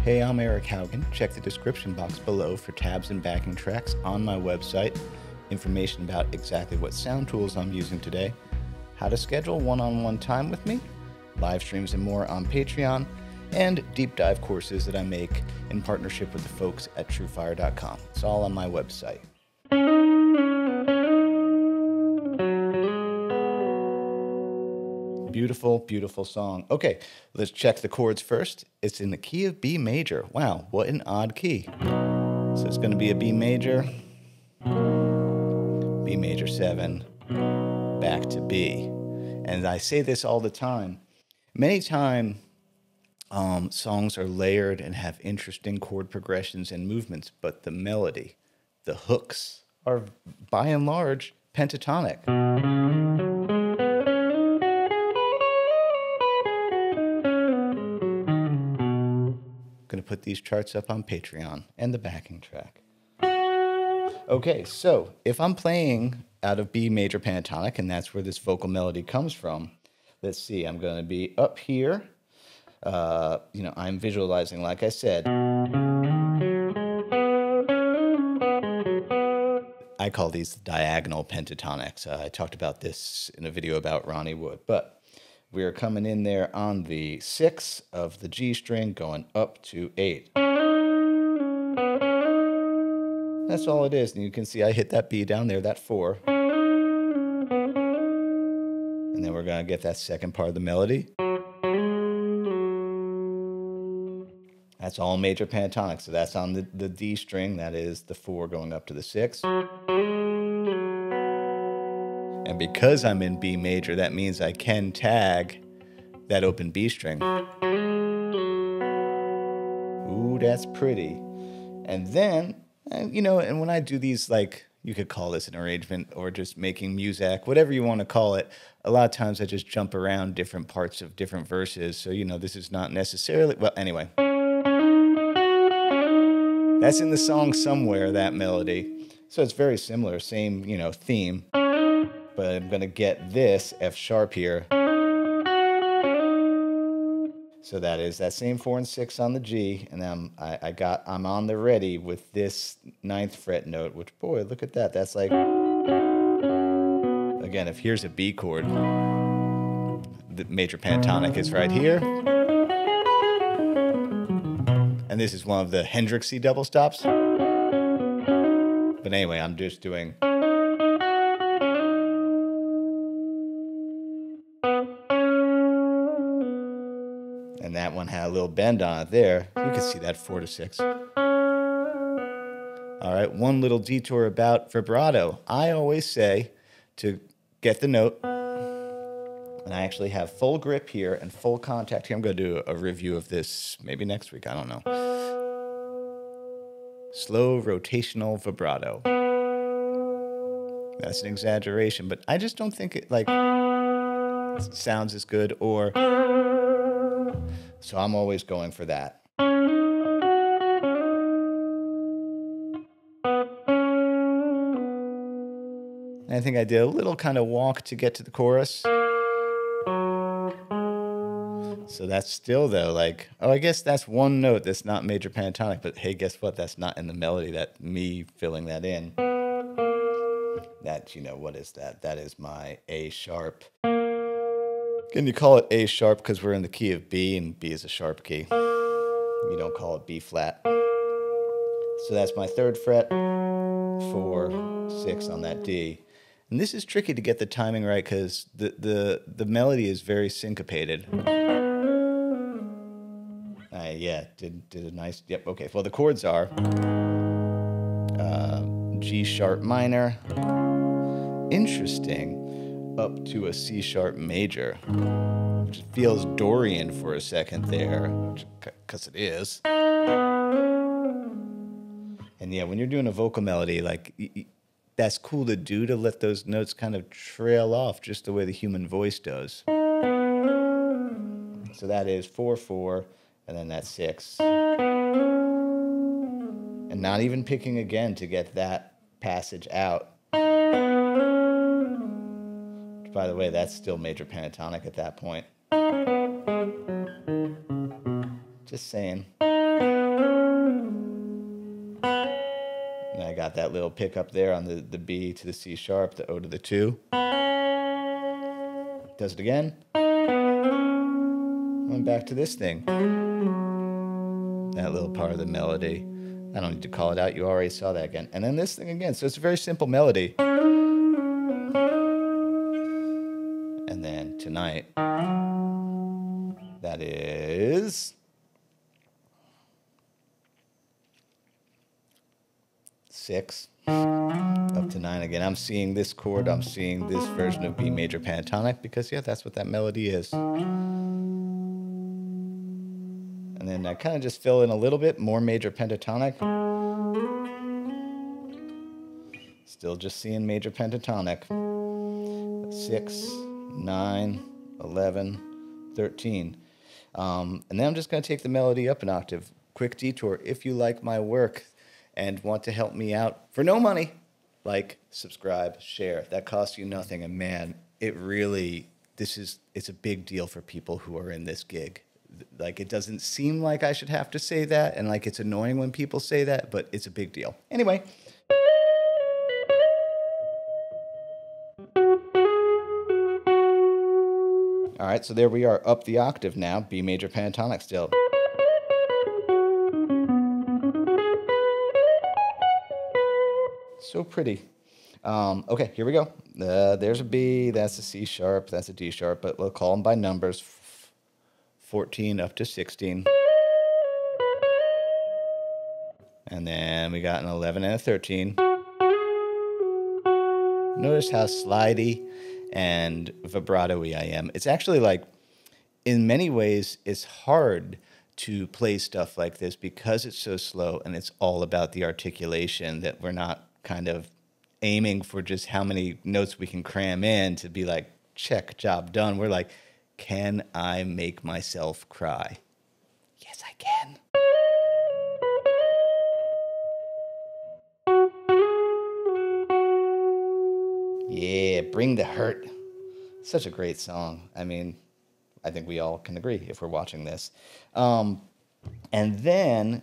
Hey, I'm Eric Haugen. Check the description box below for tabs and backing tracks on my website, information about exactly what sound tools I'm using today, how to schedule one-on-one time with me, live streams and more on Patreon, and deep dive courses that I make in partnership with the folks at Truefire.com. It's all on my website. Beautiful, beautiful song. Okay, let's check the chords first. It's in the key of B major. Wow, what an odd key. So it's going to be a B major 7, back to B. And I say this all the time. Many times, songs are layered and have interesting chord progressions and movements, but the melody, the hooks, are by and large pentatonic. Going to put these charts up on Patreon and the backing track. Okay, so if I'm playing out of B major pentatonic, and that's where this vocal melody comes from, let's see, I'm going to be up here. I'm visualizing, like I said. I call these diagonal pentatonics. I talked about this in a video about Ronnie Wood, but we are coming in there on the 6 of the G string, going up to 8. That's all it is. And you can see I hit that B down there, that 4. And then we're going to get that second part of the melody. That's all major pentatonic. So that's on the D string. That is the 4 going up to the 6. And because I'm in B major, that means I can tag that open B string. Ooh, that's pretty. And then, and when I do these, like, you could call this an arrangement or just making music, whatever you want to call it, a lot of times I just jump around different parts of different verses. So, this is not necessarily, well, anyway. That's in the song somewhere, that melody. So it's very similar, same, theme. But I'm going to get this F sharp here. So that is that same 4 and 6 on the G, and then I'm on the ready with this 9th fret note, which, boy, look at that. That's like, again, if here's a B chord, the major pentatonic is right here. And this is one of the Hendrixy double stops. But anyway, I'm just doing. And that one had a little bend on it there. You can see that 4 to 6. All right, one little detour about vibrato. I always say to get the note, and I actually have full grip here and full contact here. I'm going to do a review of this maybe next week. I don't know. Slow rotational vibrato. That's an exaggeration, but I just don't think it sounds as good, or so I'm always going for that. And I think I did a little kind of walk to get to the chorus. So that's still, though, I guess that's one note that's not major pentatonic, but hey, guess what? That's not in the melody. That me filling that in. That, what is that? That is my A sharp. Can you call it A sharp because we're in the key of B, and B is a sharp key. You don't call it B flat. So that's my 3rd fret, 4, 6 on that D. And this is tricky to get the timing right because the melody is very syncopated. Yeah, did a nice, yep, okay. Well, the chords are G sharp minor, interesting, up to a C sharp major, which feels Dorian for a second there, because it is. And yeah, when you're doing a vocal melody, like, that's cool to do, to let those notes kind of trail off just the way the human voice does. So that is 4, 4, and then that's 6. And not even picking again to get that passage out. Which, by the way, that's still major pentatonic at that point. Just saying. And I got that little pickup there on the B to the C sharp, the O to the 2. Does it again. Going back to this thing. That little part of the melody. I don't need to call it out. You already saw that again. And then this thing again. So it's a very simple melody. And then tonight, that is 6 up to 9 again. I'm seeing this chord. I'm seeing this version of B major pentatonic because, yeah, that's what that melody is. And then I kind of just fill in a little bit more major pentatonic. Still just seeing major pentatonic. 6, 9, 11, 13. And then I'm just going to take the melody up an octave. Quick detour. If you like my work and want to help me out for no money, like, subscribe, share. That costs you nothing. And man, it really, it's a big deal for people who are in this gig. Like, it doesn't seem like I should have to say that, and like it's annoying when people say that, but it's a big deal. Anyway. All right, so there we are, up the octave now, B major pentatonic still. So pretty. Okay, here we go. There's a B, that's a C sharp, that's a D sharp, but we'll call them by numbers. 14 up to 16. And then we got an 11 and a 13. Notice how slidey and vibrato-y I am. It's actually, like, in many ways, it's hard to play stuff like this because it's so slow and it's all about the articulation, that we're not kind of aiming for just how many notes we can cram in to be like, check, job done. We're like, can I make myself cry? Yes, I can. Yeah, Bring the Hurt. Such a great song. I mean, I think we all can agree if we're watching this. And then,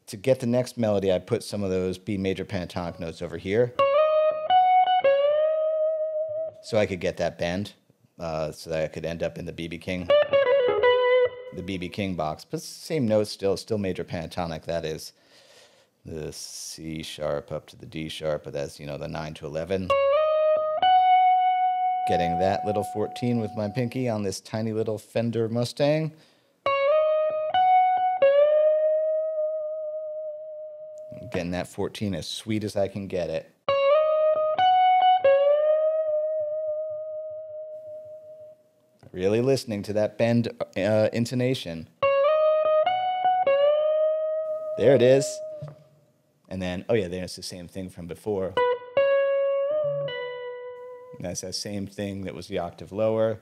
to get the next melody, I put some of those B major pentatonic notes over here. So I could get that bend. So that I could end up in the B.B. King. The B.B. King box. But same notes still major pentatonic. That is the C sharp up to the D sharp, but that's, you know, the 9 to 11. Getting that little 14 with my pinky on this tiny little Fender Mustang. Getting that 14 as sweet as I can get it. Really listening to that bend intonation. There it is. And then, oh yeah, there's the same thing from before. That's that same thing that was the octave lower.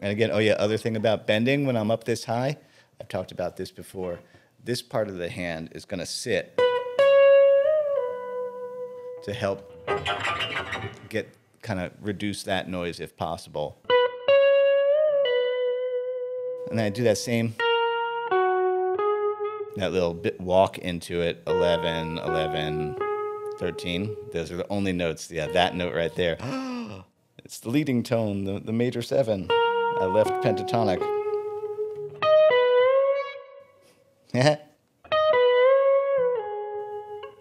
And again, oh yeah, other thing about bending when I'm up this high, I've talked about this before. This part of the hand is going to sit to help kind of reduce that noise if possible. And then I do that same, that little bit walk into it, 11, 11, 13. Those are the only notes. Yeah, that note right there. It's the leading tone, the major 7. I left pentatonic.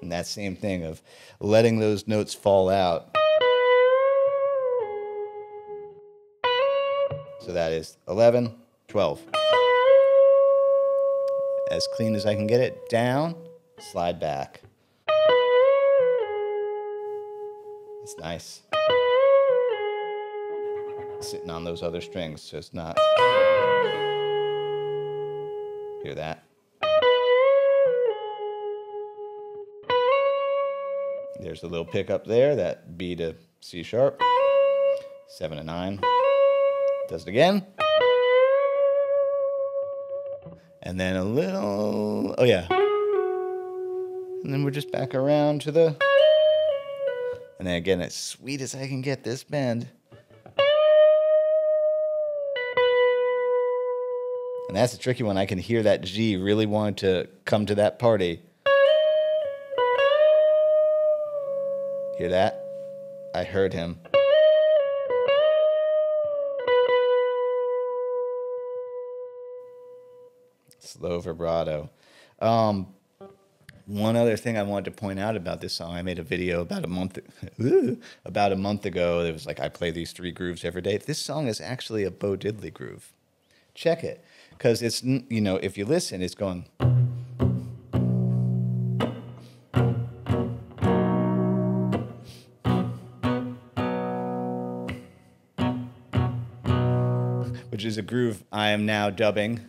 And that same thing of letting those notes fall out. So that is 11, 12. As clean as I can get it, down, slide back. It's nice. Sitting on those other strings, so it's not. Hear that? There's a little pickup there, that B to C sharp, 7 to 9. Does it again. And then a little, oh yeah. And then we're just back around to the, and then again, as sweet as I can get this bend. And that's a tricky one. I can hear that G really wanted to come to that party. Hear that? I heard him. Slow vibrato. One other thing I wanted to point out about this song, I made a video about a month ago. It was like, I play these 3 grooves every day. This song is actually a Bo Diddley groove. Check it, because it's, you know, if you listen, it's going. Which is a groove I am now dubbing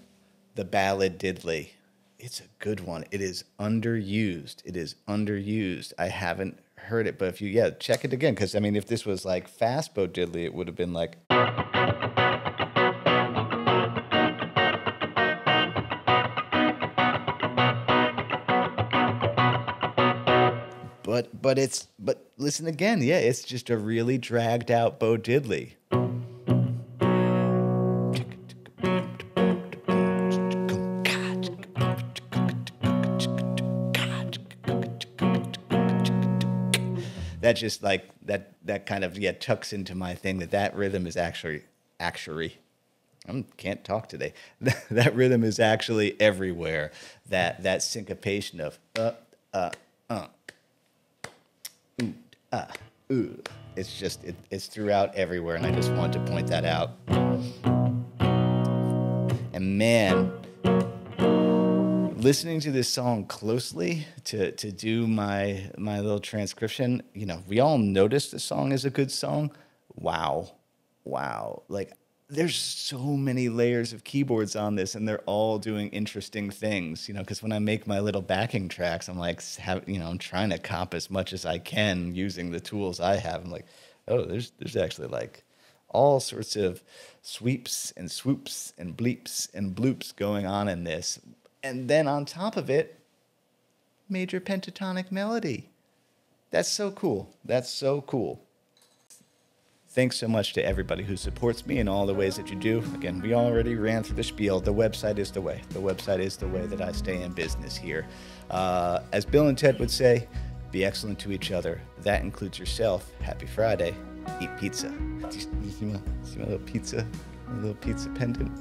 the ballad diddly. It's a good one. It is underused. It is underused. I haven't heard it, but if you, check it again. Because, I mean, if this was like fast Bo Diddley, it would have been like. But listen again. Yeah, it's just a really dragged out Bo Diddley. That just like that kind of tucks into my thing that rhythm is actually I can't talk today. That rhythm is actually everywhere. That syncopation of it's just it's throughout everywhere, and I just wanted to point that out. And man, listening to this song closely to do my little transcription, you know, we all notice the song is a good song. Wow. Like, there's so many layers of keyboards on this, and they're all doing interesting things, you know, because when I make my little backing tracks, I'm like, I'm trying to cop as much as I can using the tools I have. I'm like, oh, there's actually like all sorts of sweeps and swoops and bleeps and bloops going on in this. And then on top of it, major pentatonic melody. That's so cool. That's so cool. Thanks so much to everybody who supports me in all the ways that you do. Again, we already ran through the spiel. The website is the way. The website is the way that I stay in business here. As Bill and Ted would say, be excellent to each other. That includes yourself. Happy Friday. Eat pizza. Do you see my little pizza? My little pizza pendant?